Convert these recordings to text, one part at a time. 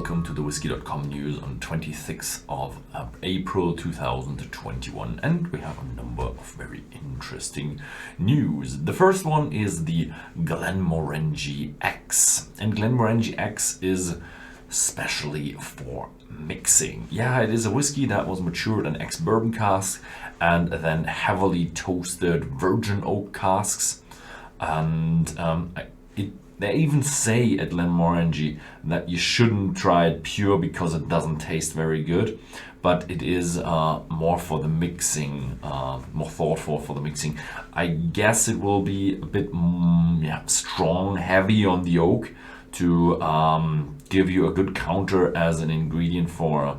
welcome to the Whisky.com news on 26th of April 2021, and we have a number of very interesting news. The first one is the Glenmorangie X, and Glenmorangie X is specially for mixing. Yeah, it is a whiskey that was matured in ex-bourbon casks and then heavily toasted virgin oak casks, and they even say at Glenmorangie that you shouldn't try it pure because it doesn't taste very good, but it is more for the mixing, more thoughtful for the mixing. I guess it will be a bit strong, heavy on the oak to give you a good counter as an ingredient for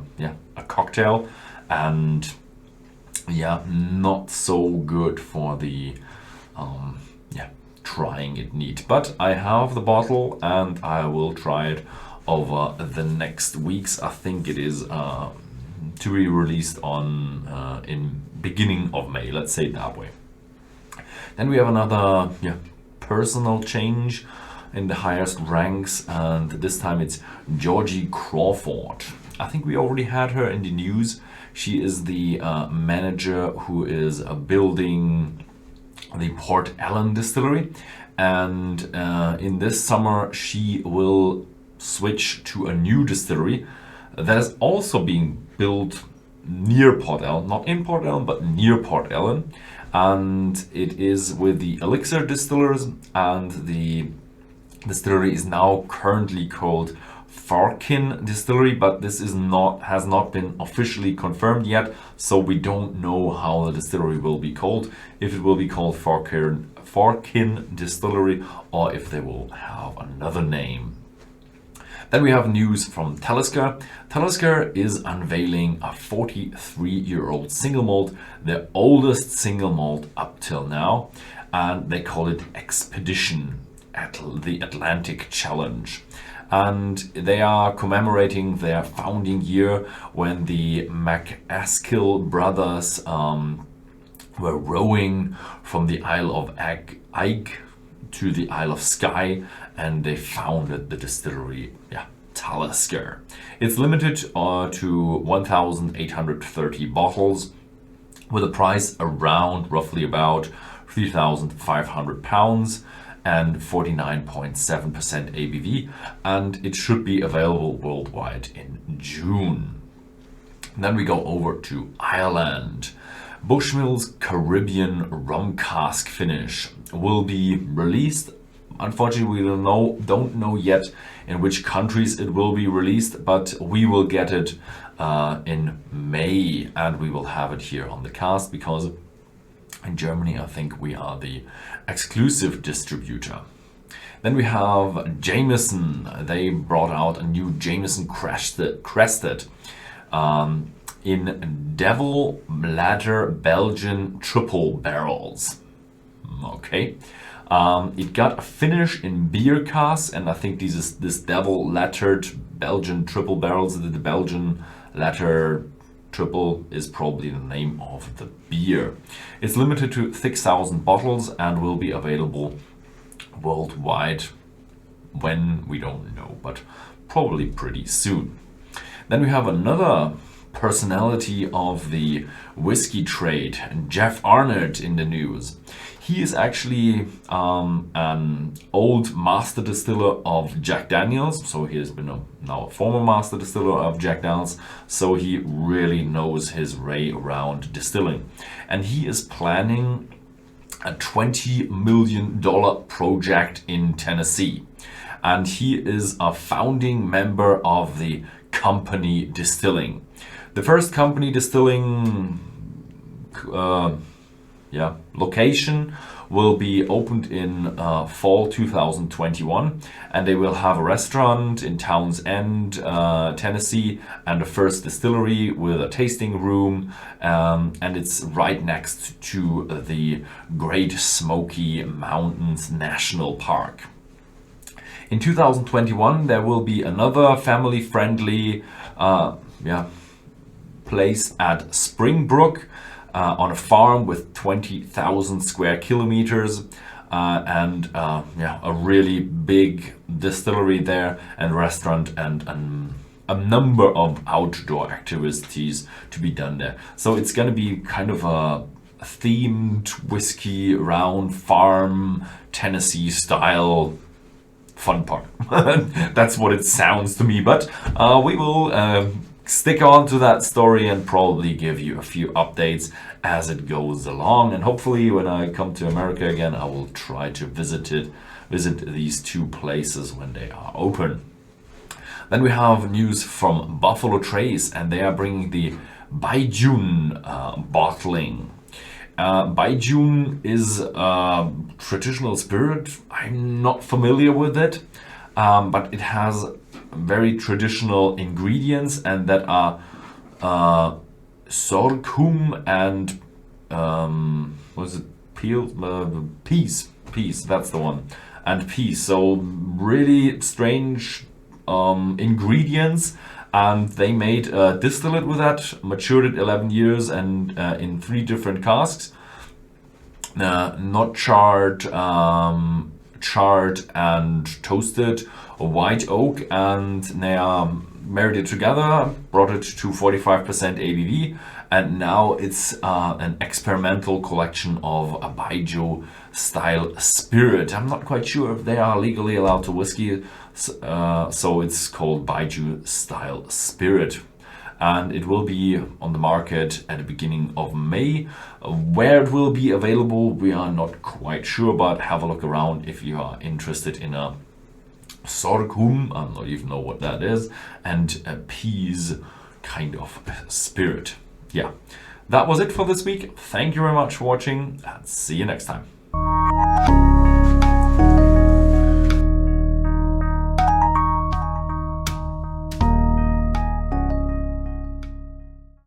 a cocktail, and not so good for the trying it neat. But I have the bottle and I will try it over the next weeks. I think it is to be released on in beginning of May, let's say it that way. Then we have another personal change in the highest ranks, and this time it's Georgie Crawford. I think we already had her in the news. She is the manager who is building the Port Ellen distillery, and in this summer she will switch to a new distillery that is also being built near Port Ellen, not in Port Ellen but near Port Ellen, and it is with the Elixir Distillers, and the distillery is now currently called Farkin Distillery, but this has not been officially confirmed yet, so we don't know how the distillery will be called, if it will be called Farkin Distillery or if they will have another name. Then we have news from Talisker. Talisker is unveiling a 43-year-old single malt, the oldest single malt up till now, and they call it Expedition at the Atlantic Challenge. And they are commemorating their founding year when the MacAskill brothers were rowing from the Isle of Eigg to the Isle of Skye, and they founded the distillery Talisker. It's limited to 1,830 bottles with a price around roughly about £3,500 and 49.7% ABV, and it should be available worldwide in June. Then we go over to Ireland. Bushmills Caribbean rum cask finish will be released. Unfortunately, we don't know yet in which countries it will be released, but we will get it in May, and we will have it here on the cast because in Germany I think we are the exclusive distributor. Then we have Jameson. They brought out a new Jameson Crested in Devil Ladder Belgian Tripel barrels. Okay. It got a finish in beer casks, and I think this Devil Laddered Belgian Tripel barrels, the Belgian Ladder Tripel is probably the name of the beer. It's limited to 6,000 bottles and will be available worldwide. When, we don't know, but probably pretty soon. Then we have another personality of the whiskey trade, Jeff Arnett, in the news. He is actually an old master distiller of Jack Daniels, so he has been now a former master distiller of Jack Daniels, so he really knows his way around distilling. And he is planning a $20 million project in Tennessee. And he is a founding member of the Company Distilling. The first Company Distilling location will be opened in fall 2021, and they will have a restaurant in Towns End, Tennessee, and a first distillery with a tasting room, and it's right next to the Great Smoky Mountains National Park. In 2021 there will be another family-friendly place at Springbrook, on a farm with 20,000 square kilometers, and a really big distillery there, and restaurant, and a number of outdoor activities to be done there. So it's going to be kind of a themed whiskey around farm Tennessee style fun park. That's what it sounds to me, but we will stick on to that story and probably give you a few updates as it goes along. And hopefully when I come to America again, I will try to visit these two places when they are open. Then we have news from Buffalo Trace, and they are bringing the Baijiu bottling. Baijiu is a traditional spirit. I'm not familiar with it, but it has very traditional ingredients, and that are sorghum and peas. That's the one, and peas. So really strange ingredients. And they made a distillate with that, matured it 11 years and in 3 different casks. Not charred, charred and toasted white oak, and they married it together, brought it to 45% ABV, and now it's an experimental collection of a Baijiu style spirit. I'm not quite sure if they are legally allowed to whiskey, so it's called Baijiu style spirit, and it will be on the market at the beginning of May. Where it will be available, we are not quite sure, but have a look around if you are interested in a sorghum, I don't even know what that is, and a peas kind of spirit. Yeah, that was it for this week. Thank you very much for watching, and see you next time.